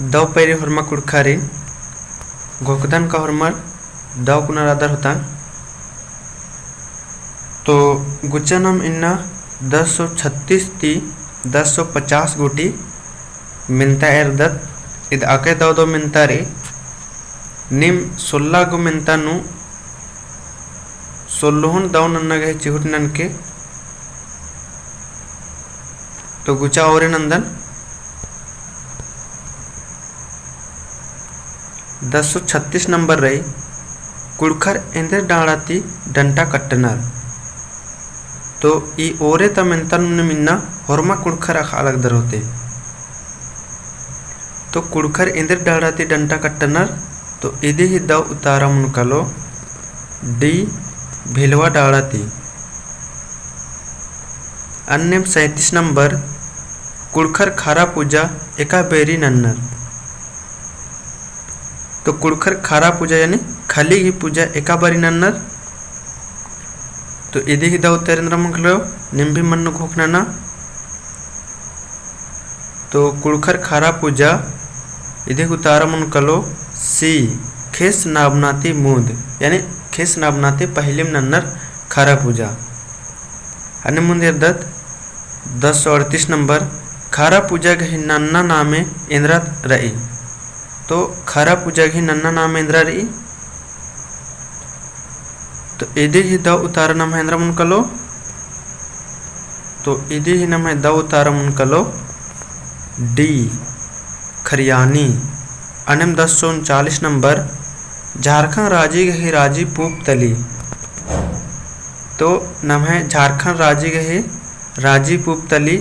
दव पैरी हरमा कुड़खारी घोकदान का हरमर दव कुनार आदर होता। तो गुच्चा नाम इन्ना 1036 ती 1050 गोटी मिनता एरदत इद आके दव दो मिनतारी निम 16 गो मिनता नु 16 दव नन्ना गए चिहुट नन के। तो गुचा और नंदन 1036 नंबर रही कुड़खर इंदर डाड़ाती डंटा कट्टनर। तो ई ओरे तमेंता मिन्ना हरमा कुड़खर अलग दर होते। तो कुड़खर इंदर डाड़ाती डंटा कट्टनर तो इधे ही दव उतारा मुनकलो डी भिलवा डाड़ाती। अन्य 37 नंबर कुड़खर खारा पूजा एका बेरी नन्नर। तो कुड़खर खारा पूजा यानी खाली ही पूजा एका बारी नन्नर। तो इधे ही दाव तेरेंद्र मंगलो निम्बी मन्नु घोकनाना। तो कुड़खर खारा पूजा इधे उतारा मुनकलो सी खेस नाबनाती मूद यानी खेस नाबनाती पहले नन्नर खारा पूजा। अन्य मुंदे दत्त 1038 नंबर खारा पूजा घी नन्ना नामे इंद्रा रही। तो खारा पूजा घी नन्ना नाम इंद्रा रही। तो इधे ही दव उतारा नाम इंद्रा मुनकलो। तो इधे ही नाम है दव उतारा मुनकलो डी खरियानी। अनम 1039 नंबर झारखंड राजी गही राजी पूप तली। तो नाम है झारखंड राजी गही राजी पूप तली।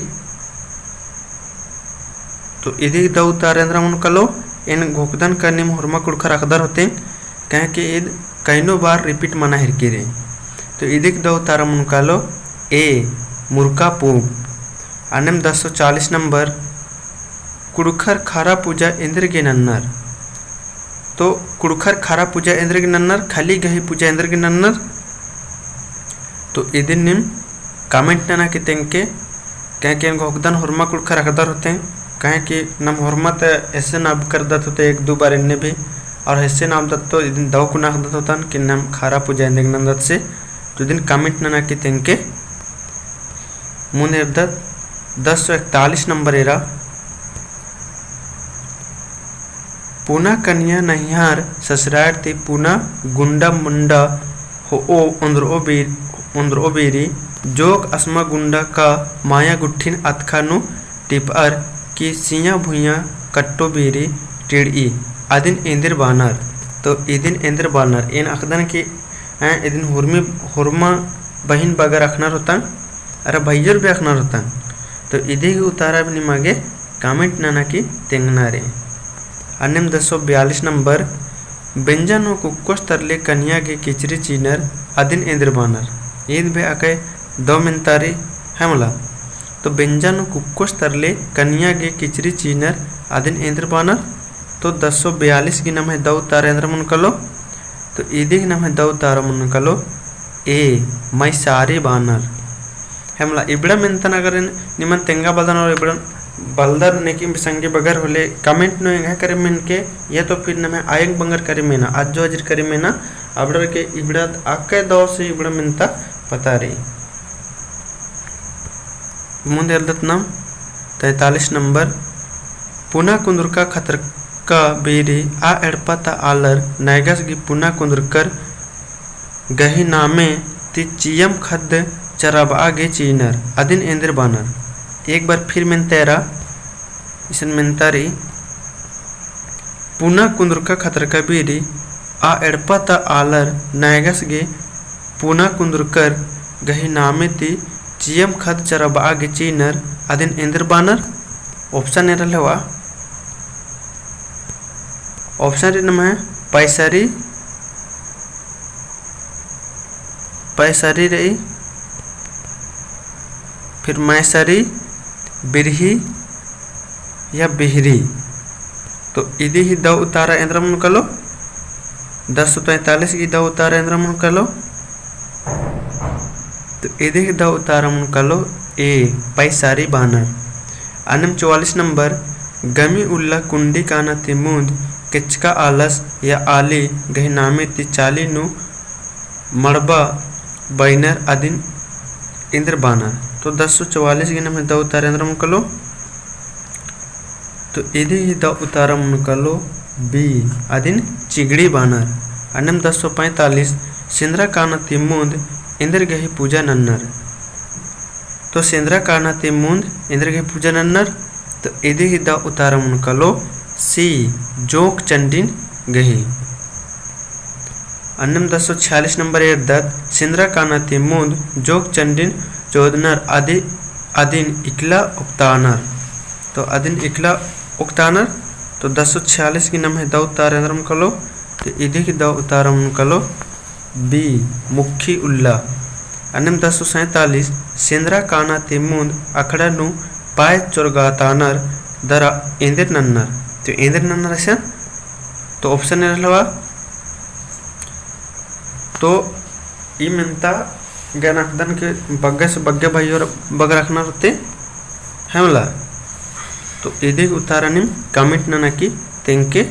तो इधे दव उतारेंद्र मुनकलो इन घोकदन करने में हुरमा कुड़खर अकदर होते कह के ईद कईनो बार रिपीट मना हिरकी रे। तो इधे दव उतारा मुनकलो ए मुर्का पूप। अनम 1040 नंबर कुड़खर खारा पूजा इंद्र के नन्नर। तो कुड़खर खारा पूजा इंद्र के नन्नर खाली गही पूजा इंद्र के नन्नर। तो इधे निम कमेंट ना कि तेंके कह के घोकदन हुरमा कुड़खर अकदर होते कहे कि नम हुरमा तो ऐसे नाम कर दत होते एक दो बार इन्हें भी और ऐसे नाम दत तो इदिन दव को नाक दत होता कि नम खारा पूजा इंद्र के नंदत से। तो इदिन कमेंट ना कि तेंके मुने दत 1041 नंबर एरा पूना कन्या नहियार ससुरार ती पूना गुंडा मुंडा हो ओ उंद्रो बेरी जोक अस्मा गुंडा का माया गुट्ठिन अतखानु टिपर की सिया भुइया कट्टो बेरी टिड़ी आदिन इंदिर बानर। तो इदिन इंदिर बानर इन अखदन की इदिन हुरमा बहिन बगर अखनर होता अरे भैयर भी अखनर होता। तो इधे ही उतारा भी निमागे कमेंट नाना की तेंगना रे। अन्यम 1042 नंबर बेंजानो कुक्कोस तरले कन्या के किचरी चीनर अदिन इंद्र बानर। ईद भी आके दो मिनतारी है मला। तो बेंजानो कुक्कोस तरले कन्या के किचरी चीनर अदिन इंद्र बानर। तो 1042 की नाम है दव तारेंद्र मुनकलो। तो इधे की नाम है दव तारा मुनकलो ए मई सारी बानर है मला। इबड़ा मिनतन अगर निमन तेंगा बदन और इबड़ा बलदर नेकी संगे बगर होले कमेंट नो एंगा करे मिन के या तो फिर नमे आयंग बंगर करे मेना आज जो अजर करे मेना अबड़र के इबड़ा आके दो से इबड़ा मिनता पता रही। मुंदे अलदत नाम 43 नंबर पुना कुंदुरका खतर का बेरी आ एड़पता आलर नैगस की पुना कुंदुरकर गही नामे ती चियम खद चरब आगे चीनर अदिन इंद्र बानर। एक बार फिर मैं तेरा इसन मिनतारी पुना कुंदुरका खतर का बेरी आ एड़पता आलर नैगस गे पुना कुंदुरकर गही नामे ती चियम खद चरब आगे चीनर अदिन इंद्र बानर। ऑप्शन ए रहा ऑप्शन नंबर है पैसरी पैसरी रही फिर मैसरी बिरही या बिहरी। तो इधे ही दव उतारा इंद्र मुनकलो 1043 की दव उतारा इंद्र मुनकलो। तो इधे ही दव उतारा मुनकलो ए पैसारी बानर। अनम 44 नंबर गमी उल्ला कुंडी काना तिमुंद किचका आलस या आली गही नामे ति चाली नु मड़बा बैनर अदिन इंद्र बानर। तो 1044 गिन में द उतारेंद्र मुकलो तो इधे ही द उतारा मुकलो बी अदिन चिगड़ी बानर। अन्नम 1045 सिंद्रा काना तिमुंद इंद्र गही पूजा नन्नर। तो सिंद्रा काना तिमुंद इंद्र गही पूजा नन्नर तो इधे ही द उतारा मुकलो सी जोक चंडिन गही। अन्नम 1046 नंबर 8 दत्त सिंद्रा काना तिमुंद जोक चंडिन चौदनर अदिन इकला उक्तानर। तो अदिन इकला उक्तानर तो 1046 की नम है द उतारेंद्र मुकलो तो इधे की द उतारा मुकलो बी मुखी उल्ला। अन्नम 1047 सिंद्रा काना तिमुंद अखड़ा नु पाय चोरगातानर दरा इंद्र नन्नर। तो इंद्र नन्नर ऐसा तो ऑप्शन रहलवा तो ई मिनता ज्ञानकदन के बग्गे से बग्गे भाई और बग रखना रहते हमला। तो इधे उतारनिम कमिट न की तेंके।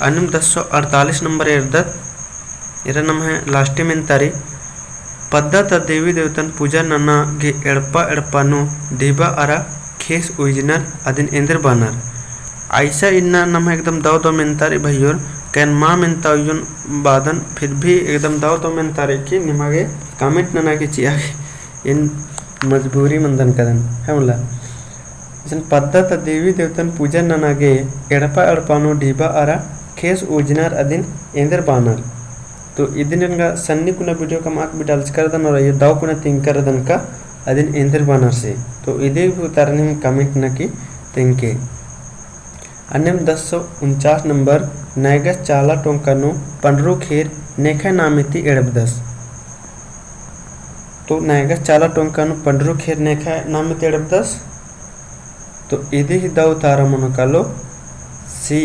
अनिम 1048 नंबर एर्दत इरा नम है लास्ट में तारी पद्धत देवी देवतन पूजा नना गे एड़पा एड़पानु देवा अरा खेस उइजनर अदिन इंद्र बानर। ऐसा इन्ना नम एकदम दाव दो मेंतारी भैयोर कैन माँ मेंता उन बादन फिर भी एकदम दाव दो मेंतारी की निमागे कमिट नना की चिया इन मजबूरी मंदन कदन है मुला। जन पद्धत देवी देवतन पूजा ननागे एड़पा एड़पानु डीबा अरा खेस उजनर अदिन इंद्र बानर। तो इदिन सन्नी कुना वीडियो का मार्क भी डाल कर दन और ये दाव कुना तिंकर दन का अदिन इंद्र बानर से। तो इधे भी उतारने में कमिट न की तिंके। अन्यम 1049 नंबर नैगस चाला टोंकनु पंडरू खेर नेखा नामिति एड़बदस। तो नैगस चाला टोंकनु पंडरू खेर नेखा नामिति एड़बदस तो इधे ही द उतारा मनकालो सी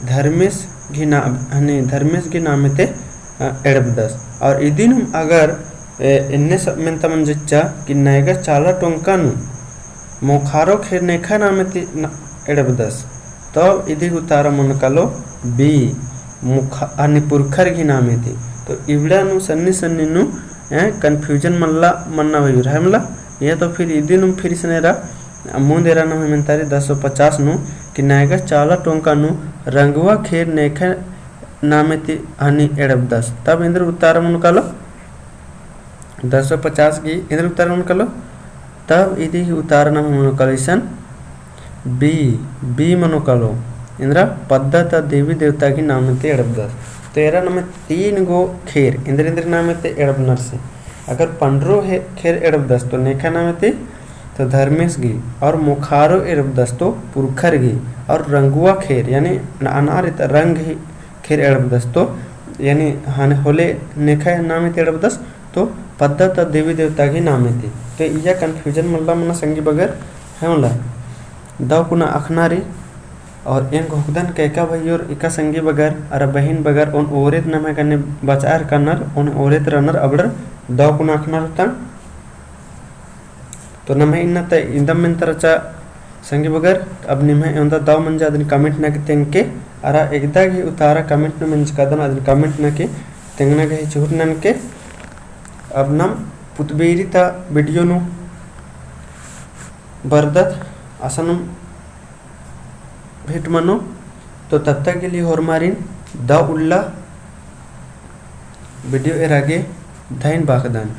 धर्मेश की नामिते एड़बदस। और इदिन हम अगर इन्ने सब में तमन जिच्चा कि नैगस चाला टोंकनु मोखारो खेर नेखा नामिति एड़बदस तो इधे उतारा मनकालो बी मुखा पुरखर की नामे थी। तो इवड़ा नु सन्नी सन्नी नु कन्फ्यूजन मल्ला मन्ना हुई रहा मला। यह तो फिर इधे नु फिर सनेरा मुँह देरा न में तारी 1050 नु कि नायगा चाला टोंका नु रंगवा खेर नेखा नामे थी हनी एड़बदस। तब इंद्र उतारा मनकालो 1050 की इंद्र उतारा मनकालो तब इधे उतारा न मनकालो ईसन बी मनोकालो इंद्रा पद्धत देवी देवता की नामते एड़बदस। तो एरा नमे 3 गो खेर इंद्र नामते एड़बनर से अगर पंडरो है खेर एड़बदस तो नेखा नामते तो धर्मेश गी और मुखारो एड़बदस तो पुरखर गी और रंगुआ खेर यानी अनारित रंग ही खेर एड़बदस तो यानी हाने होले नेखा नामते एड़बदस तो पद्धत देवी देवता की नामते। तो यह कन्फ्यूजन मल्ला मना संगी बगैर है मला दाव कुना अखनारी और इन घोकदन कैका भैयोर इका संगी बगर अरे बहन बगर उन ओरेत नमे कने बचार करनर उन ओरेत रनर अबड़र दाव कुना अखनार होता। तो नमे इन्ना ते इंदम में तरचा संगी बगर अब निमे उनदा दाव मंजा अदन कमेंट न के तेंके अरा एकदा ही उतारा कमेंट न मंज कदन अदन कमेंट न के तेंगना के चूट नन के अब नम पुतबेरी ता वीडियो नु बरदत असनम भेट मनो। तो तब तक के लिए और मारिन द उल्ला वीडियो एर आगे धैन बाकदान।